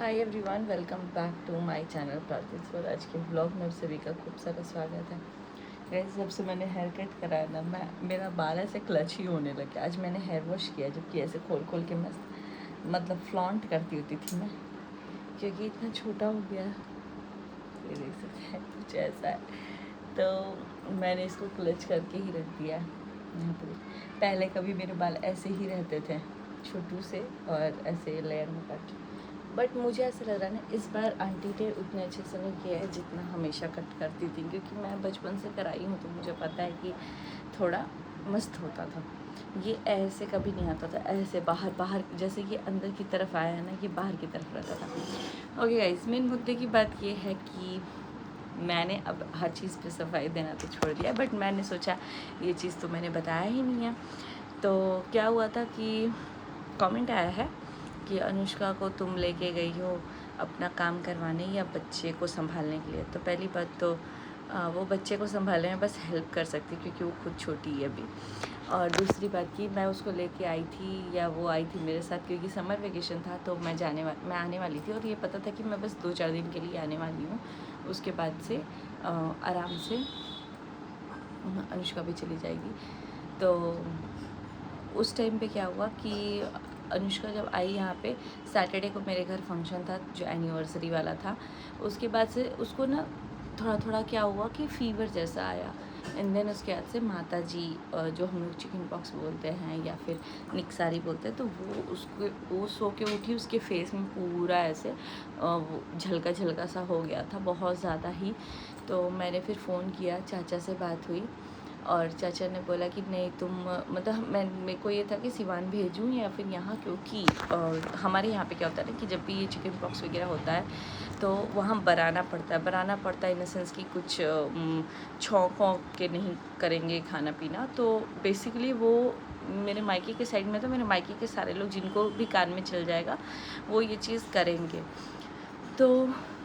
Hi everyone, welcome back to my channel Prarthana. और आज के ब्लॉग में आप सभी का खूब सारा स्वागत है। गाइस, जब से मैंने हेयर कट कराया ना, मेरा बाल ऐसे क्लच ही होने लगे। आज मैंने हेयर वॉश किया, जबकि ऐसे खोल खोल के मैं मतलब फ्लॉन्ट करती होती थी मैं, क्योंकि इतना छोटा हो गया। ये देख सकते हैं, कुछ ऐसा है। तो मैंने इसको क्लच करके ही रख दिया है यहाँ पर। पहले कभी मेरे बाल ऐसे ही रहते थे, छोटू से, और ऐसे लेयर में कट। बट मुझे ऐसा लग रहा है ना, इस बार आंटी ने उतने अच्छे से नहीं किया है जितना हमेशा कट करती थी, क्योंकि मैं बचपन से कराई हूँ तो मुझे पता है कि थोड़ा मस्त होता था। ये ऐसे कभी नहीं आता था, ऐसे बाहर बाहर, जैसे कि अंदर की तरफ आया है ना, ये बाहर की तरफ रहता था। ओके गाइस, मेन मुद्दे की बात ये है कि मैंने अब हर चीज़ पे सफाई देना तो छोड़ दिया, बट मैंने सोचा ये चीज़ तो मैंने बताया ही नहीं है। तो क्या हुआ था कि कमेंट आया है कि अनुष्का को तुम लेके गई हो अपना काम करवाने या बच्चे को संभालने के लिए। तो पहली बात तो वो बच्चे को संभालने में बस हेल्प कर सकती, क्योंकि वो खुद छोटी है अभी। और दूसरी बात कि मैं उसको लेके आई थी या वो आई थी मेरे साथ, क्योंकि समर वेकेशन था तो मैं आने वाली थी, और ये पता था कि मैं बस 2-4 दिन के लिए आने वाली हूँ। उसके बाद से आराम से अनुष्का भी चली जाएगी। तो उस टाइम पे क्या हुआ कि अनुष्का जब आई यहाँ पे, सैटरडे को मेरे घर फंक्शन था जो एनिवर्सरी वाला था। उसके बाद से उसको ना थोड़ा थोड़ा क्या हुआ कि फ़ीवर जैसा आया। एंड देन उसके बाद से माता जी, जो हम लोग चिकन पॉक्स बोलते हैं या फिर निकसारी बोलते हैं, तो वो सो के उठी, उसके फेस में पूरा ऐसे वो झलका झलका सा हो गया था, बहुत ज़्यादा ही। तो मैंने फिर फ़ोन किया, चाचा से बात हुई, और चाचा ने बोला कि नहीं तुम, मतलब मेरे को ये था कि सिवान भेजूँ या फिर यहाँ, क्योंकि हमारे यहाँ पे क्या होता है ना कि जब भी ये चिकन पॉक्स वगैरह होता है तो वहाँ बनाना पड़ता है इन द सेंस कि कुछ छौंक वौंक के नहीं करेंगे खाना पीना। तो बेसिकली वो मेरे मायके के साइड में, तो मेरे मायके के सारे लोग जिनको भी कान में चल जाएगा वो ये चीज़ करेंगे। तो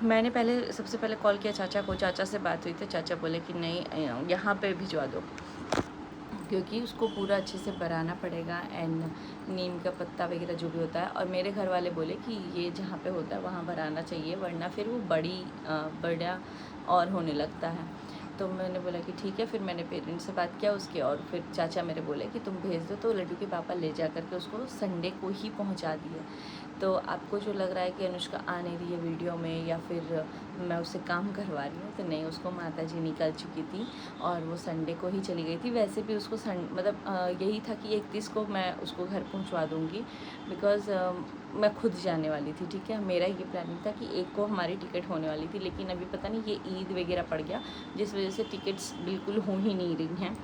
मैंने सबसे पहले कॉल किया चाचा को, चाचा से बात हुई तो चाचा बोले कि नहीं यहाँ पे भिजवा दो, क्योंकि उसको पूरा अच्छे से बनाना पड़ेगा, एंड नीम का पत्ता वगैरह जो भी होता है। और मेरे घर वाले बोले कि ये जहाँ पे होता है वहाँ बनाना चाहिए, वरना फिर वो बड़ा और होने लगता है। तो मैंने बोला कि ठीक है। फिर मैंने पेरेंट्स से बात किया उसके, और फिर चाचा मेरे बोले कि तुम भेज दो। तो लड्डू के पापा ले जा करके उसको संडे को ही पहुंचा दिए। तो आपको जो लग रहा है कि अनुष्का आ नहीं रही है वीडियो में या फिर मैं उससे काम करवा रही हूँ, तो नहीं, उसको माता जी निकल चुकी थी और वो संडे को ही चली गई थी। वैसे भी उसको मतलब यही था कि 31 को मैं उसको घर पहुँचवा दूँगी, बिकॉज़ मैं खुद जाने वाली थी। ठीक है, मेरा ये प्लानिंग था कि 1 को हमारी टिकट होने वाली थी, लेकिन अभी पता नहीं ये ईद वगैरह पड़ गया, जिस वजह से टिकट्स बिल्कुल हो ही नहीं रही हैं।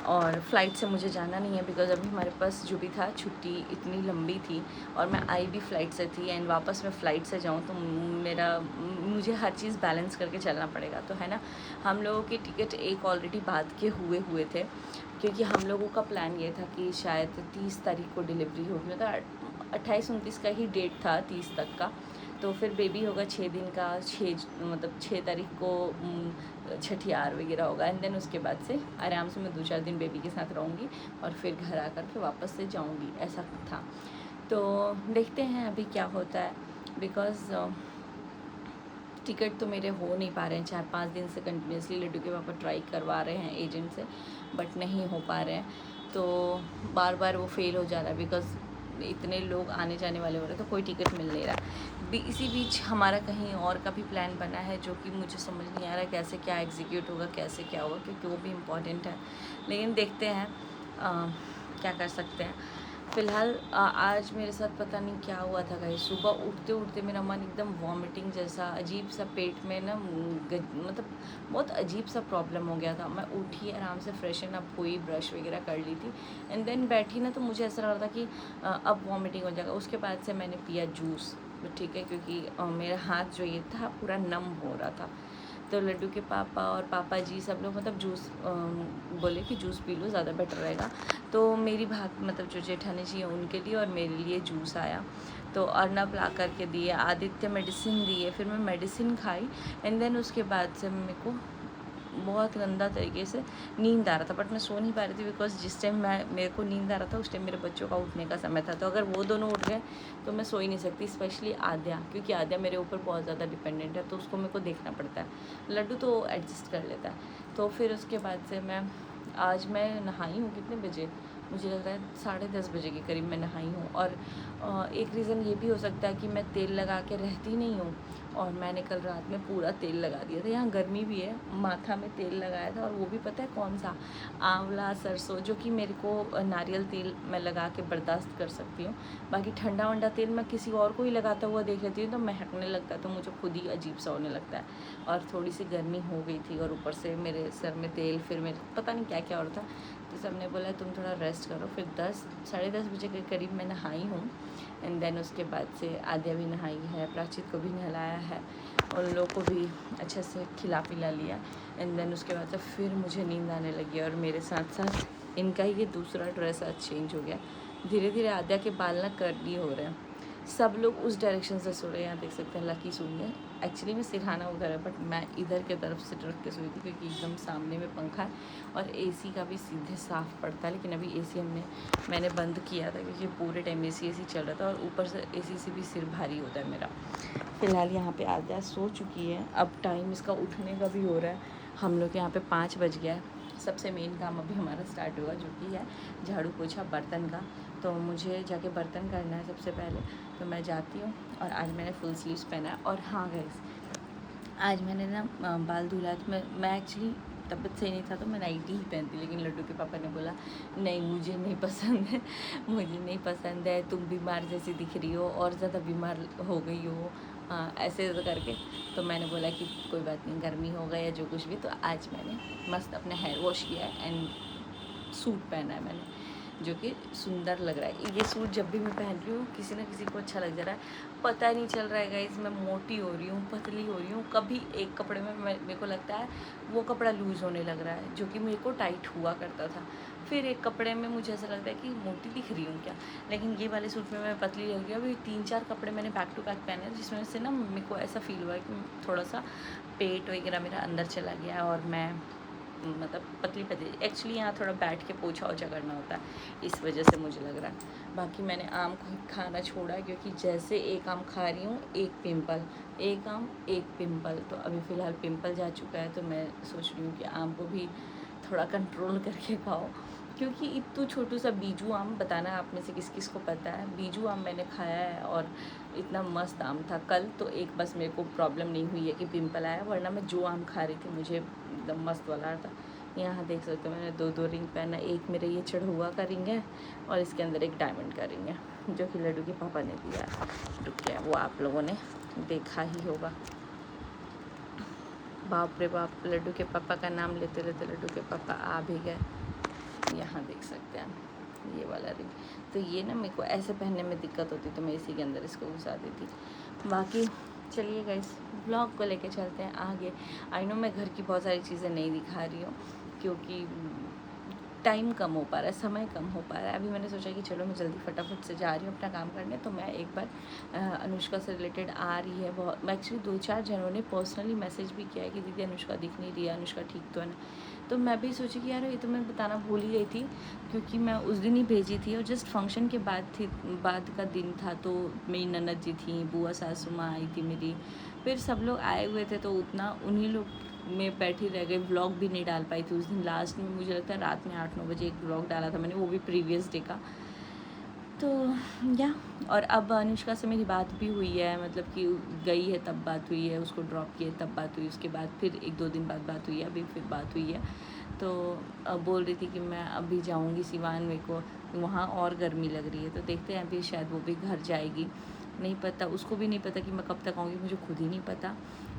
और फ़्लाइट से मुझे जाना नहीं है, बिकॉज़ अभी हमारे पास जो भी था छुट्टी इतनी लंबी थी, और मैं आई भी फ़्लाइट से थी, एंड वापस मैं फ़्लाइट से जाऊँ तो मुझे हर चीज़ बैलेंस करके चलना पड़ेगा, तो है ना। हम लोगों की टिकट एक ऑलरेडी बाद के हुए थे, क्योंकि हम लोगों का प्लान ये था कि शायद 30 तारीख को डिलीवरी होगी, मतलब 28-29 का ही डेट था, 30 तक का। तो फिर बेबी होगा 6 दिन का, 6 तारीख को छठियार वगैरह होगा, एंड देन उसके बाद से आराम से मैं 2-4 दिन बेबी के साथ रहूँगी और फिर घर आकर के वापस से जाऊँगी, ऐसा था। तो देखते हैं अभी क्या होता है, बिकॉज़ टिकट तो मेरे हो नहीं पा रहे हैं। 4-5 दिन से कंटिन्यूसली लड्डू के पापा ट्राई करवा रहे हैं एजेंट से, बट नहीं हो पा रहे हैं। तो बार बार वो फेल हो जा रहा है, बिकॉज़ इतने लोग आने जाने वाले हो रहे हैं, तो कोई टिकट मिल नहीं रहा। इसी बीच हमारा कहीं और का भी प्लान बना है, जो कि मुझे समझ नहीं आ रहा है कैसे क्या एग्जीक्यूट होगा, कैसे क्या होगा, क्योंकि वो भी इम्पॉर्टेंट है। लेकिन देखते हैं क्या कर सकते हैं। फ़िलहाल आज मेरे साथ पता नहीं क्या हुआ था गाइस। सुबह उठते उठते मेरा मन एकदम वॉमिटिंग जैसा, अजीब सा पेट में ना, मतलब बहुत अजीब सा प्रॉब्लम हो गया था। मैं उठी, आराम से फ्रेशन अप हुई, ब्रश वगैरह कर ली थी, एंड देन बैठी ना, तो मुझे ऐसा लग रहा था कि अब वॉमिटिंग हो जाएगा। उसके बाद से मैंने पिया जूस, ठीक है, क्योंकि मेरा हाथ जो ये था पूरा नम हो रहा था। तो लड्डू के पापा और पापा जी सब लोग मतलब जूस बोले कि जूस पी लो, ज़्यादा बेटर रहेगा। तो मेरी मतलब जो जेठानी जी हैं उनके लिए और मेरे लिए जूस आया। तो अर्नब ला करके दिए, आदित्य मेडिसिन दिए, फिर मैं मेडिसिन खाई, एंड देन उसके बाद से मेरे को बहुत गंदा तरीके से नींद आ रहा था, बट मैं सो नहीं पा रही थी बिकॉज जिस टाइम मेरे को नींद आ रहा था उस टाइम मेरे बच्चों का उठने का समय था। तो अगर वो दोनों उठ गए तो मैं सो ही नहीं सकती, स्पेशली आद्या, क्योंकि आद्या मेरे ऊपर बहुत ज़्यादा डिपेंडेंट है, तो उसको मेरे को देखना पड़ता है। लड्डू तो एडजस्ट कर लेता है। तो फिर उसके बाद से आज मैं नहाई हूँ कितने बजे, मुझे लग रहा है 10:30 बजे के करीब मैं नहाई हूँ। और एक रीज़न ये भी हो सकता है कि मैं तेल लगा के रहती नहीं हूँ, और मैंने कल रात में पूरा तेल लगा दिया था। यहाँ गर्मी भी है, माथा में तेल लगाया था, और वो भी पता है कौन सा, आंवला सरसों, जो कि मेरे को नारियल तेल मैं लगा के बर्दाश्त कर सकती हूँ। बाकी ठंडा वंडा तेल मैं किसी और को ही लगाता हुआ देख लेती हूँ तो महकने लगता है, तो मुझे खुद ही अजीब सा होने लगता है। और थोड़ी सी गर्मी हो गई थी, और ऊपर से मेरे सर में तेल, फिर मेरे पता नहीं क्या क्या और था, तो सबने बोला तुम थोड़ा रेस्ट करो। फिर 10 साढ़े 10 बजे के करीब मैं नहाई हूँ। एंड देन उसके बाद से आद्या भी नहाई है, प्राचित को भी नहलाया है, उन लोगों को भी अच्छे से खिला पिला लिया। एंड देन उसके बाद से फिर मुझे नींद आने लगी, और मेरे साथ साथ इनका ही ये दूसरा ड्रेस आज चेंज हो गया। धीरे धीरे आद्या के बाल ना कर्ली हो रहे हैं, सब लोग उस डायरेक्शन से सो रहे हैं। यहाँ देख सकते हैं लकी सोई है, एक्चुअली में सिरहाना उधर है, बट मैं इधर के तरफ से रख के सोई थी क्योंकि एकदम सामने में पंखा है और एसी का भी सीधे साफ पड़ता है। लेकिन अभी एसी मैंने बंद किया था क्योंकि पूरे टाइम एसी चल रहा था, और ऊपर से एसी से भी सिर भारी होता है मेरा। फ़िलहाल यहाँ पे आद्या सो चुकी है, अब टाइम इसका उठने का भी हो रहा है। हम लोग यहाँ पे 5 बज गया है। सबसे मेन काम अभी हमारा स्टार्ट हुआ, जो कि है झाड़ू पोछा बर्तन का। तो मुझे जाके बर्तन करना है सबसे पहले, तो मैं जाती हूँ। और आज मैंने फुल स्लीव्स पहना है। और हाँ गाइस, आज मैंने ना बाल धुला, तो मैं एक्चुअली तबीयत सही नहीं था तो मैं नाइटी ही पहनती, लेकिन लड्डू के पापा ने बोला नहीं मुझे नहीं पसंद है, मुझे नहीं पसंद है, तुम बीमार जैसी दिख रही हो और ज़्यादा बीमार हो गई हो, ऐसे करके। तो मैंने बोला कि कोई बात नहीं, गर्मी हो गया या जो कुछ भी। तो आज मैंने मस्त अपना हेयर वॉश किया है एंड सूट पहना है मैंने, जो कि सुंदर लग रहा है। ये सूट जब भी मैं पहन रही हूँ किसी ना किसी को अच्छा लग जा रहा है, पता नहीं चल रहा है गाइस, मैं मोटी हो रही हूँ, पतली हो रही हूँ। कभी एक कपड़े में मेरे को लगता है वो कपड़ा लूज़ होने लग रहा है, जो कि मेरे को टाइट हुआ करता था। फिर एक कपड़े में मुझे ऐसा लगता है कि मोटी दिख रही हूँ क्या, लेकिन ये वाले सूट में मैं पतली लग रही हूँ। अभी 3-4 कपड़े मैंने बैक टू बैक पहने, जिसमें से ना मेरे को ऐसा फील हुआ है कि थोड़ा सा पेट वगैरह मेरा अंदर चला गया, और मैं मतलब पतली एक्चुअली यहाँ थोड़ा बैठ के पोछा ओछा करना होता है, इस वजह से मुझे लग रहा है। बाकी मैंने आम को खाना छोड़ा है, क्योंकि जैसे एक आम खा रही हूँ एक पिंपल, एक आम एक पिंपल। तो अभी फ़िलहाल पिंपल जा चुका है, तो मैं सोच रही हूँ कि आम को भी थोड़ा कंट्रोल करके खाओ, क्योंकि इतना छोटू सा बीजू आम, बताना आप में से किस किस को पता है, बीजू आम मैंने खाया है और इतना मस्त आम था। कल तो एक बस मेरे को प्रॉब्लम नहीं हुई है कि पिंपल आया, वरना मैं जो आम खा रही थी मुझे एकदम मस्त वाला था। यहाँ देख सकते हो मैंने 2 रिंग पहना, एक मेरा ये चढ़ुआ का रिंग है और इसके अंदर एक डायमंड का रिंग है, जो कि लड्डू के पापा ने दिया है। रुक गया, वो आप लोगों ने देखा ही होगा। बाप रे बाप, लड्डू के पापा का नाम लेते लेते लड्डू के पापा आ भी गए। यहाँ देख सकते हैं ये वाला रिंग। तो ये ना मेरे को ऐसे पहनने में दिक्कत होती, तो मैं इसी के अंदर इसको घुसा देती। बाकी चलिए गाइस, ब्लॉग को लेके चलते हैं आगे। आई नो मैं घर की बहुत सारी चीज़ें नहीं दिखा रही हूँ, क्योंकि टाइम कम हो पा रहा है, समय कम हो पा रहा है। अभी मैंने सोचा कि चलो मैं जल्दी फटाफट से जा रही हूँ अपना काम करने, तो मैं एक बार अनुष्का से रिलेटेड आ रही है बहुत, मैं एक्चुअली 2-4 जनों ने पर्सनली मैसेज भी किया है कि दीदी अनुष्का दिख नहीं रही है, अनुष्का ठीक तो है ना। तो मैं भी सोची कि यार ये तो मैं बताना भूल ही गई थी, क्योंकि मैं उस दिन ही भेजी थी और जस्ट फंक्शन के बाद का दिन था। तो मेरी ननद जी थी, बुआ सासू माँ आई थी मेरी, फिर सब लोग आए हुए थे, तो उतना उन्हीं लोग में बैठी रह गई। व्लॉग भी नहीं डाल पाई थी उस दिन। लास्ट में मुझे लगता है रात में 8-9 बजे एक व्लॉग डाला था मैंने, वो भी प्रीवियस डे का। तो या और अब अनुष्का से मेरी बात भी हुई है, मतलब कि गई है तब बात हुई है, उसको ड्रॉप किए तब बात हुई, उसके बाद फिर 1-2 दिन बाद बात हुई है, अभी फिर बात हुई है। तो अब बोल रही थी कि मैं अभी जाऊंगी सिवान, मेरे को वहाँ और गर्मी लग रही है, तो देखते हैं अभी शायद वो भी घर जाएगी, नहीं पता, उसको भी नहीं पता कि मैं कब तक आऊँगी, मुझे खुद ही नहीं पता।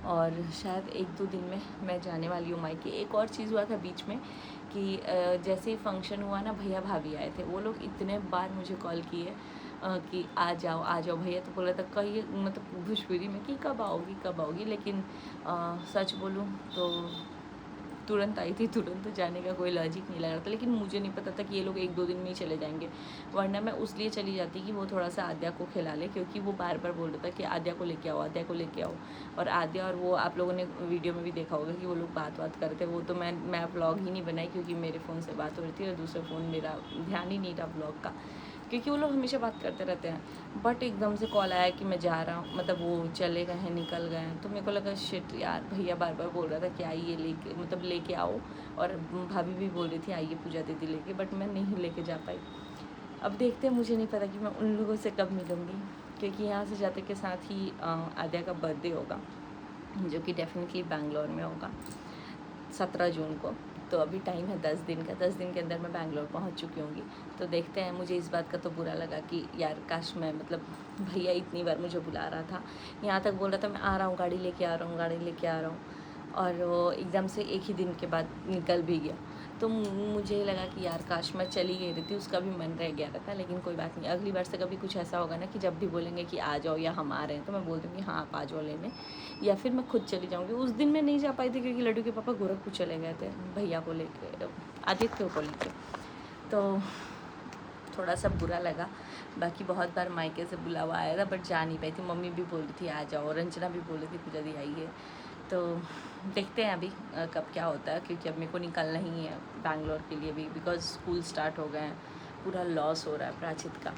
और शायद 1-2 दिन में मैं जाने वाली हूँ मायके। एक और चीज़ हुआ था बीच में कि जैसे ही फंक्शन हुआ ना, भैया भाभी आए थे, वो लोग इतने बार मुझे कॉल किए कि आ जाओ भैया। तो बोला था कहीं मतलब भोजपुरी में कि कब आओगी कब आओगी, लेकिन सच बोलूँ तो तुरंत आई थी, तुरंत तो जाने का कोई लॉजिक नहीं लग रहा था। लेकिन मुझे नहीं पता था कि ये लोग 1-2 दिन में ही चले जाएंगे, वरना मैं उसलिए चली जाती कि वो थोड़ा सा आद्या को खिला ले, क्योंकि वो बार बार बोल रहा था कि आद्या को लेके आओ, आद्या को लेके आओ। और आद्या और वो, आप लोगों ने वीडियो में भी देखा होगा कि वो लोग बात करते, वो तो मैं व्लॉग ही नहीं बनाई क्योंकि मेरे फ़ोन से बात हो रही थी और दूसरे फ़ोन मेरा ध्यान ही नहीं था व्लॉग का, क्योंकि वो लोग हमेशा बात करते रहते हैं। बट एकदम से कॉल आया कि मैं जा रहा हूँ, मतलब वो चले गए हैं, निकल गए हैं। तो मेरे को लगा शिट यार, भैया बार बार बोल रहा था कि आइए लेके, मतलब लेके आओ, और भाभी भी बोल रही थी आइए पूजा दीदी लेके, बट मैं नहीं लेके जा पाई। अब देखते हैं, मुझे नहीं पता कि मैं उन लोगों से कब मिलूँगी, क्योंकि यहाँ से जाते के साथ ही आद्या का बर्थडे होगा, जो कि डेफिनेटली बैंगलोर में होगा 17 जून को। तो अभी टाइम है 10 दिन का, 10 दिन के अंदर मैं बैंगलोर पहुंच चुकी होंगी। तो देखते हैं। मुझे इस बात का तो बुरा लगा कि यार काश मैं, मतलब भैया इतनी बार मुझे बुला रहा था, यहाँ तक बोल रहा था मैं आ रहा हूँ, गाड़ी लेके आ रहा हूँ, गाड़ी लेके आ रहा हूँ, और वो एकदम से एक ही दिन के बाद निकल भी गया। तो मुझे लगा कि यार काश मैं चली गई रहती, उसका भी मन रह गया रहता। लेकिन कोई बात नहीं, अगली बार से कभी कुछ ऐसा होगा ना कि जब भी बोलेंगे कि आ जाओ या हम आ रहे हैं, तो मैं बोल दूँगी हाँ आप आ जाओ लेने, या फिर मैं खुद चली जाऊँगी। उस दिन मैं नहीं जा पाई थी क्योंकि लड्डू के पापा गोरखपुर चले गए थे भैया को लेके, आदित्य को लेके, तो थोड़ा सा बुरा लगा। बाकी बहुत बार मायके से बुलावा आया था बट जा नहीं पाई थी। मम्मी भी बोल रही थी आ जाओ, रंजना भी बोल रही थी पूजा दी आइए। तो देखते हैं अभी कब क्या होता है, क्योंकि अब मेरे को निकलना ही है बैंगलोर के लिए भी, बिकॉज स्कूल स्टार्ट हो गए हैं, पूरा लॉस हो रहा है प्राचित का।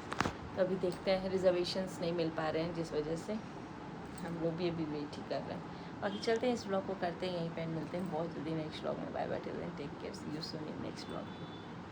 तो अभी देखते हैं, रिजर्वेशंस नहीं मिल पा रहे हैं जिस वजह से हम वो भी अभी वेट ही कर रहे हैं। बाकी चलते हैं, इस व्लॉग को करते हैं यहीं पे, मिलते हैं बहुत जल्दी नेक्स्ट व्लॉग में। Bye bye, till then take care, see you soon in next vlog.